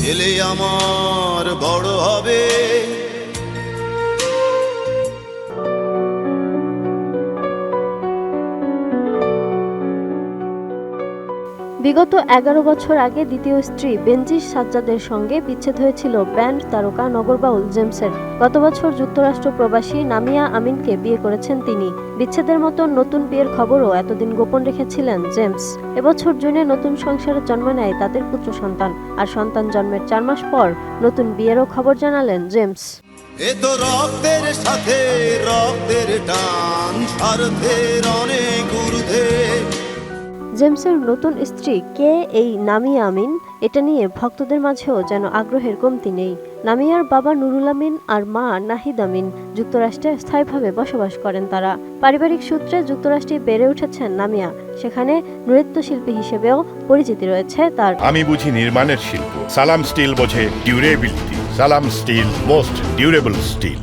ছেলে আমার বড় হবে। বিগত 11 বছর আগে দ্বিতীয় স্ত্রী বেনজির সাজ্জাদের সঙ্গে বিচ্ছেদ হয়েছিল ব্যান্ড তারকা নগরবাউল জেমসের। গত বছর যুক্তরাষ্ট্র প্রবাসী নামিয়া আমিনকে বিয়ে করেছেন তিনি। বিচ্ছেদের মতো নতুন বিয়ের খবরও এতদিন গোপন রেখেছিলেন জেমস। এবছর জুনে নতুন সংসারে জন্ম নেয় তাদের পুত্র সন্তান। আর সন্তান জন্মের 4 মাস পর নতুন বিয়েরও খবর জানালেন জেমস। এ তো রক্তের সাথে রক্তের টান, স্বার্থের অনেক ঊর্ধ্বে। জেমসের নতুন স্ত্রী কে এই নামিয়া আমিন, এটা নিয়ে ভক্তদের মাঝেও যেন আগ্রহের কমতি নেই। নামিয়ার বাবা নুরুল আমিন আর মা নাহিদ আমিন যুক্তরাষ্ট্রে স্থায়ীভাবে বসবাস করেন তারা। পারিবারিক সূত্রে যুক্তরাষ্ট্রে বেড়ে উঠেছেন নামিয়া, সেখানে নৃত্যশিল্পী হিসেবেও পরিচিতি রয়েছে তার। আমি বুঝি নির্মাণের শিল্প, সালাম স্টিল বোঝে ডিউরেবিলিটি। সালাম স্টিল, মোস্ট ডিউরেবল স্টিল।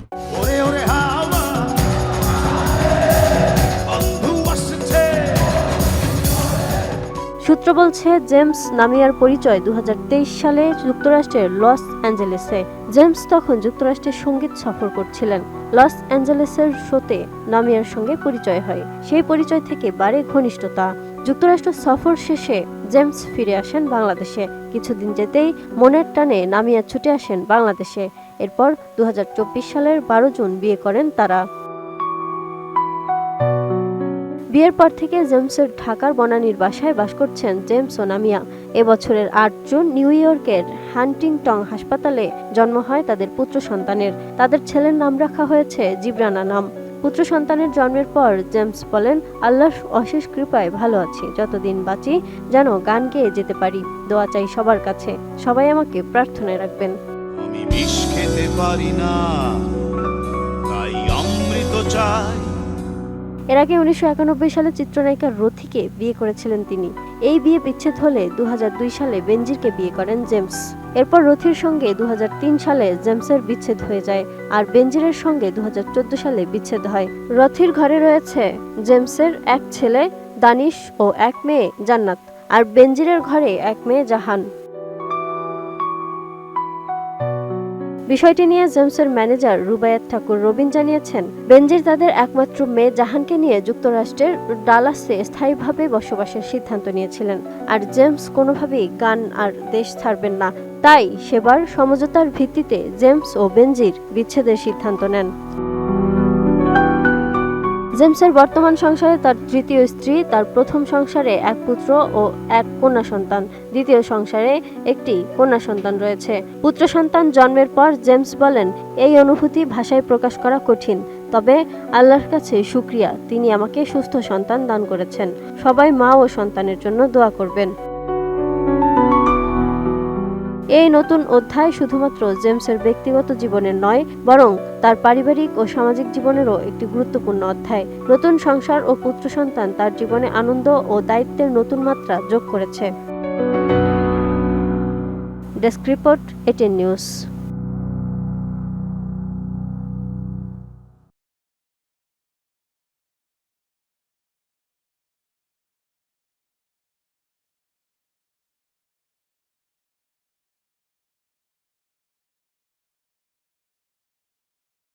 সূত্র বলছে জেমস নামিয়ার পরিচয় 2023 সালে যুক্তরাষ্ট্রের লস অ্যাঞ্জেলেসে। জেমস তখন যুক্তরাষ্ট্রের সঙ্গীত সফর করছিলেন। লস অ্যাঞ্জেলেসের শোতে নামিয়ার সঙ্গে পরিচয় হয়। সেই পরিচয় থেকে বাড়ে ঘনিষ্ঠতা। যুক্তরাষ্ট্র সফর শেষে জেমস ফিরে আসেন বাংলাদেশে। কিছুদিন যেতেই মনের টানে নামিয়া ছুটে আসেন বাংলাদেশে। এরপর 2024 সালের 12 জুন বিয়ে করেন তারা। বিয়ের পর থেকে জেমসের ঢাকার বনানীর বাসায় বাস করছেন জেমস ও নামিয়া। এবছরের 8 জুন নিউ ইয়র্কের হান্টিংটন হাসপাতালে জন্ম হয় তাদের পুত্র সন্তানের। তাদের ছেলের নাম রাখা হয়েছে জিব্রানা নাম। পুত্র সন্তানের জন্মের পর জেমস বলেন, আল্লাহর অশেষ কৃপায় ভালো আছি। যতদিন বাঁচি যেন গান গেয়ে যেতে পারি। দোয়া চাই সবার কাছে, সবাই আমাকে প্রার্থনায় রাখবেন। আমি বিষ খেতে পারি না, তাই অমৃত চাই। এর আগে 1991 সালে চিত্রনায়িকা রথীকে বিয়ে করেছিলেন তিনি। এই বিয়ে বিচ্ছেদ হলে 2002 সালে বেনজিরকে বিয়ে করেন জেমস। এরপর রথীর সঙ্গে 2003 সালে জেমসের বিচ্ছেদ হয়ে যায়, আর বেনজিরের সঙ্গে 2014 সালে বিচ্ছেদ হয়। রথীর ঘরে রয়েছে জেমসের এক ছেলে দানিশ ও এক মেয়ে জান্নাত, আর বেনজিরের ঘরে এক মেয়ে জাহান। বিষয়টি নিয়ে জেমসের ম্যানেজার রুবায়াত ঠাকুর রবিন জানিয়েছেন, বেনজির তাদের একমাত্র মেয়ে জাহানকে নিয়ে যুক্তরাষ্ট্রের ডালাসে স্থায়ীভাবে বসবাসের সিদ্ধান্ত নিয়েছিলেন। আর জেমস কোনোভাবেই গান আর দেশ ছাড়বেন না, তাই সেবার সমঝোতার ভিত্তিতে জেমস ও বেনজির বিচ্ছেদের সিদ্ধান্ত নেন। জেমসের বর্তমান সংসারে তার তৃতীয় স্ত্রী, তার প্রথম সংসারে এক পুত্র ও এক কন্যা সন্তান, দ্বিতীয় সংসারে একটি কন্যা সন্তান রয়েছে। পুত্র সন্তান জন্মের পর জেমস বলেন, এই অনুভূতি ভাষায় প্রকাশ করা কঠিন, তবে আল্লাহর কাছে শুকরিয়া, তিনি আমাকে সুস্থ সন্তান দান করেছেন। সবাই মা ও সন্তানের জন্য দোয়া করবেন। এই নতুন অধ্যায় শুধুমাত্র জেমসের ব্যক্তিগত জীবনের নয়, বরং তার পারিবারিক ও সামাজিক জীবনেরও একটি গুরুত্বপূর্ণ অধ্যায়। নতুন সংসার ও পুত্র সন্তান তার জীবনে আনন্দ ও দায়িত্বের নতুন মাত্রা যোগ করেছে। Desk report, ATN news.